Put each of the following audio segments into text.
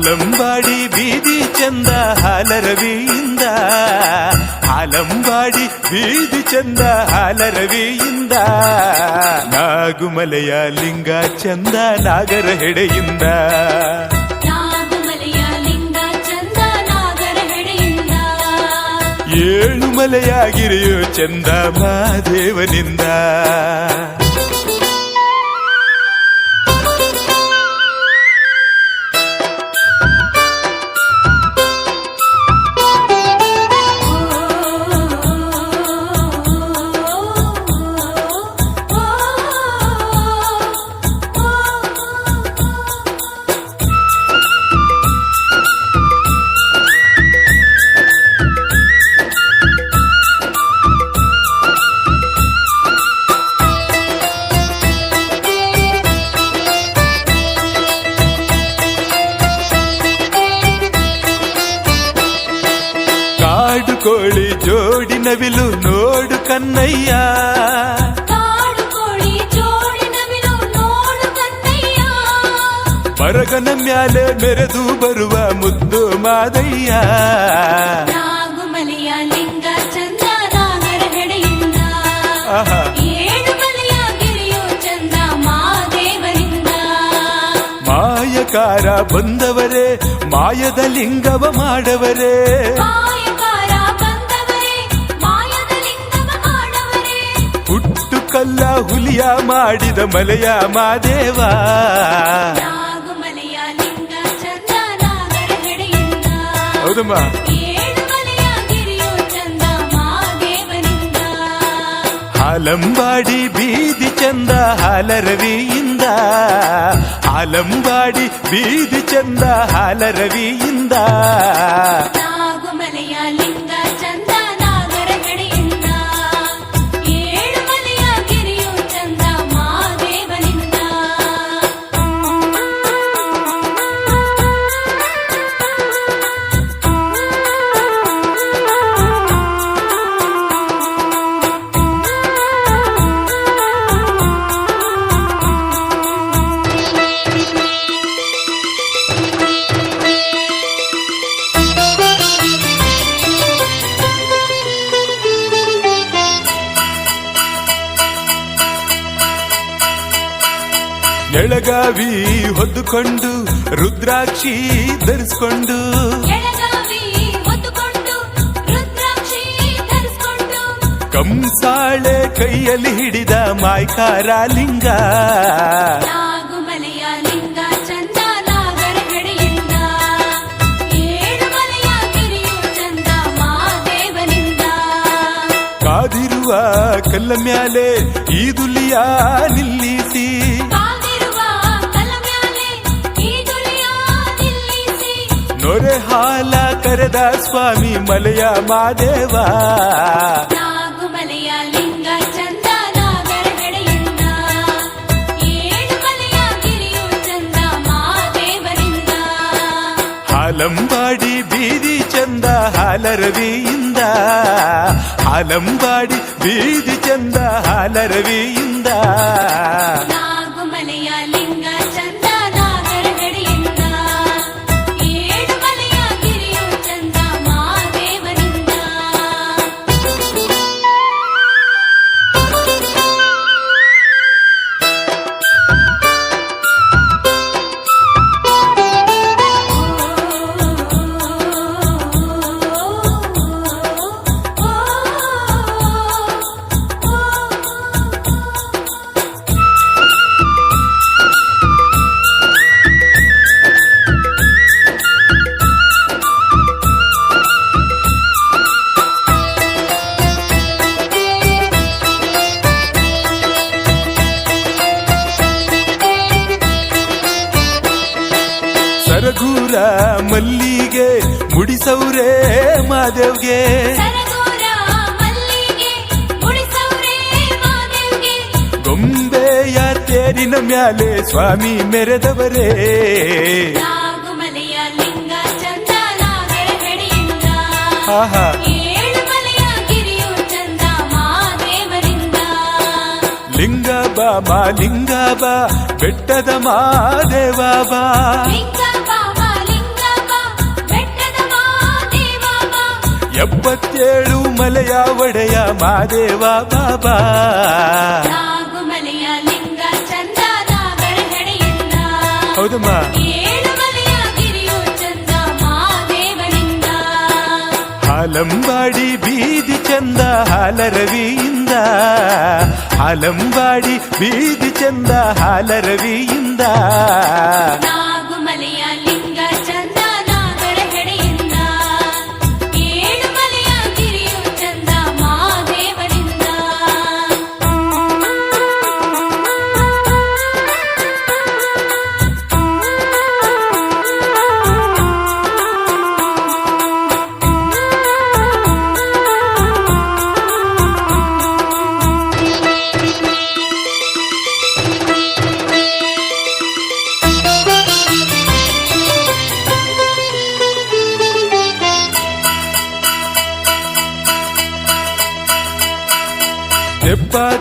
ಹಾಲಂಬಾಡಿ ಬೀದಿ ಚಂದ ಹಾಲರವಿಯಿಂದ, ಹಾಲಂಬಾಡಿ ಬೀದಿ ಚಂದ ಹಾಲರವಿಯಿಂದ, ನಾಗುಮಲೆಯ ಲಿಂಗ ಚಂದ ನಾಗರ ಹೆಡೆಯಿಂದ, ನಾಗುಮಲೆಯ ಲಿಂಗ ಚಂದ ನಾಗರ ಹೆಡೆಯಿಂದ, ಏಳುಮಲೆಯ ಗಿರಿಯು ಚಂದ ಮಹಾದೇವನಿಂದ. ಕಾಡು ಕೋಳಿ ಜೋಡಿ ನವಿಲು ನೋಡು ಕನ್ನಯ್ಯ, ಕಾಡು ಕೋಳಿ ಜೋಡಿ ನವಿಲು ನೋಡು ಕನ್ನಯ್ಯ, ಮರಗನ ಮ್ಯಾಲೆ ಮೆರೆದು ಬರುವ ಮುದ್ದು ಮಾದಯ್ಯ, ನಾಗುಮಲೆಯ ಲಿಂಗ ಚಂದ ನಾಗರ ಹೆಡೆಯಿಂದ, ಆಹಾ ಏಳುಮಲೆಯ ಗಿರಿಯು ಚಂದ ಮಹಾದೇವರಿಂದ, ಮಾಯಕಾರ ಬಂದವರೇ ಮಾಯದ ಲಿಂಗವ ಮಾಡವರೇ, ಮಾಯಕಾರ ಬಂದವರೇ ಮಾಯದ ಲಿಂಗವ ಮಾಡವರೇ, ಹುಟ್ಟು ಕಲ್ಲ ಹುಲಿಯ ಮಾಡಿದ ಮಲೆಯ ಮಾದೇವ, ನಾಗುಮಲೆಯ ಲಿಂಗ ಚಂದ ನಾಗರ ಹೆಡೆಯಿಂದ, ಹೌದಮ್ಮ ಏಳುಮಲೆಯ ಗಿರಿಯು ಚಂದ ಮಹಾದೇವರಿಂದ, ಹಾಲಂಬಾಡಿ ಬೀದಿ ಚಂದ ಹಾಲರವಿಯಿಂದ, ಹಾಲಂಬಾಡಿ ಬೀದಿ ಚಂದ ಹಾಲರವಿಯಿಂದ, ನಾಗುಮಲೆಯ ಲಿಂಗ ಚಂದ ನಾಗರ ಹೆಡೆಯಿಂದ, ಏಳುಮಲೆಯ ಗಿರಿಯು ಚಂದ ಮಹಾದೇವನಿಂದ. ಎಳಗಾವಿ ಹೊದ್ದುಕೊಂಡು ರುದ್ರಾಕ್ಷಿ ಧರಿಸ್ಕೊಂಡು, ಎಳಗಾವಿ ಹೊತ್ತುಕೊಂಡು ರುದ್ರಾಕ್ಷಿ ಧರಿಸಿಕೊಂಡು, ಕಂಸಾಳೆ ಕೈಯಲ್ಲಿ ಹಿಡಿದ ಮಾಯ್ಕಾರ ಲಿಂಗ, ನಾಗುಮಲೆಯ ಲಿಂಗ ಚಂದ ನಾಗರ ಹೆಡೆಯಿಂದ, ಏಳುಮಲೆಯ ಗಿರಿಯು ಚಂದ ಮಹಾದೇವನಿಂದ, ಕಾದಿರುವ ಕಲ್ಲ ಮ್ಯಾಲೆ ಈದುಲಿಯ ನಿಲ್ಲಿಸಿ, ಕಾದಿರುವ ಕಲ್ಲ ಮ್ಯಾಲೆ ಈ ದುಲಿಯ ನಿಲ್ಲಿಸಿ, ನೊರೆ ಹಾಲ ಕರೆದ ಸ್ವಾಮಿ ಮಲೆಯ ಮಾದೇವ, ನಾಗುಮಲೆಯ ಲಿಂಗ ಚಂದ ನಾಗರ ಹೆಡೆಯಿಂದ, ಏಳುಮಲೆಯ ಗಿರಿಯು ಚಂದ ಮಹಾದೇವರಿಂದ, ಹಾಲಂಬಾಡಿ ಬೀದಿ ಚಂದ ಹಾಲರವಿಯಿಂದ, ಹಾಲಂಬಾಡಿ ಬೀದಿ ಚಂದ ಹಾಲರವಿಯಿಂದ, ನಾಗುಮಲೆಯ ಲಿಂಗ ಚಂದ ನಾಗರ ಹೆಡೆಯಿಂದ, ಏಳುಮಲೆಯ ಗಿರಿಯು ಚಂದ ಮಹಾದೇವರಿಂದ. ಸರಗೂರ ಮಲ್ಲಿಗೆ ಮುಡಿಸೌರೇ ಮಾದೇವ್ಗೆ, ಸರಗೂರ ಮಲ್ಲಿಗೆ ಮುಡಿಸೌರೇ ಮಾದೇವ್ಗೆ, ಗೊಂಬೆಯ ತೇರಿನ ಮ್ಯಾಲೆ ಸ್ವಾಮಿ ಮೆರೆದವರೇ, ನಾಗುಮಲೆಯ ಲಿಂಗ ಚಂದ ನಾಗರ ಹೆಡೆಯಿಂದ, ಆಹಾ ಏಳುಮಲೆಯ ಗಿರಿಯು ಚಂದ ಮಹಾದೇವರಿಂದ, ಲಿಂಗ ಬಾ ಮಾ ಲಿಂಗ ಬಾ ಬೆಟ್ಟದ ಮಾದೇವ ಬಾ, ಲಿಂಗ ಬಾಬಾ ಲಿಂಗ 77 ಮಲೆಯ ಒಡೆಯ ಮಾದೇವ ಬಾಬಾ ನಾಗುಮಲೆಯ ಲಿಂಗ ಚಂದ ನಾಗರ ಹೆಡೆಯಿಂದ ಹೌದಮ್ಮ 7 ಮಲೆಯ ಗಿರಿಯು ಚಂದ ಮಾದೇವನಿಂದ ಹಾಲಂಬಾಡಿ ಬೀದಿ ಚಂದ ಹಾಲರವಿಯಿಂದ ಹಾಲಂಬಾಡಿ ಬೀದಿ ಚಂದ ಹಾಲರವಿಯಿಂದ ನಾಗುಮಲೆಯ ಲಿಂಗ ಚಂದ ನಾಗರ ಹೆಡೆಯಿಂದ 7 ಮಲೆಯ ಗಿರಿಯು ಚಂದ ಮಾದೇವನಿಂದ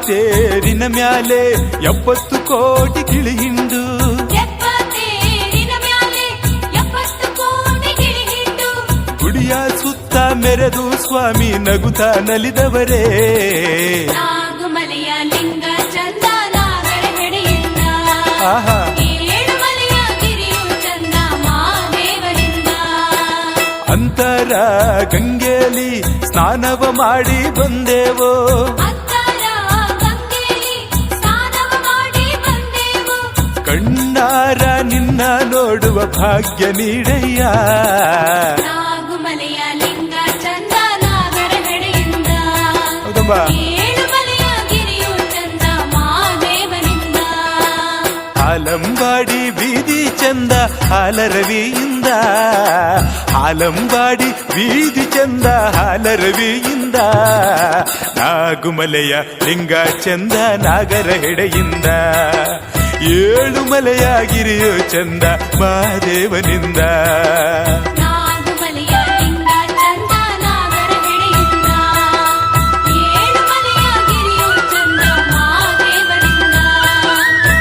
ತೇರಿನ ಮ್ಯಾಲೆ 70 ಕೋಟಿ ಗಿಳಿ ಹಿಂಡು ತೇರಿನ ಮ್ಯಾಲೆ 70 ಕೋಟಿ ಗಿಳಿ ಹಿಂಡು ಗುಡಿಯ ಸುತ್ತ ಮೆರೆದು ಸ್ವಾಮಿ ನಗುತ್ತಾ ನಲಿದವರೇ ನಾಗುಮಲೆಯ ಲಿಂಗ ಚಂದ ನಾಗರ ಹೆಡೆಯಿಂದ ಆಹಾ 7 ಮಲೆಯ ಗಿರಿಯು ಚಂದ ಮಾದೇವನಿಂದ ಅಂತರ ಗಂಗೆಲಿ ಸ್ನಾನವ ಮಾಡಿ ಬಂದೆವೋ ಅಂತರ ಗಂಗೆಯಲ್ಲಿ ಸ್ನಾನವ ಮಾಡಿ ಬಂದೆವು ಕಣ್ಣಾರ ನಿನ್ನ ನೋಡುವ ಭಾಗ್ಯ ನೀಡಯ್ಯ ನಾಗುಮಲೆಯ ಲಿಂಗ ಚಂದ ನಾಗರ ಹೆಡೆಯಿಂದ ಹೌದಮ್ಮ 7 ಮಲೆಯ ಗಿರಿಯು ಚಂದ ಮಾದೇವನಿಂದ ಹಾಲಂಬಾಡಿ ಬೀದಿ ಚಂದ ಹಾಲರವಿಯಿಂದ ಹಾಲಂಬಾಡಿ ಬೀದಿ ಚಂದ ಹಾಲರವಿಯಿಂದ ನಾಗುಮಲೆಯ ಲಿಂಗ ಚಂದ ನಾಗರ ಹೆಡೆಯಿಂದ 7 ಮಲೆಯ ಗಿರಿಯು ಚಂದ ಮಾದೇವನಿಂದ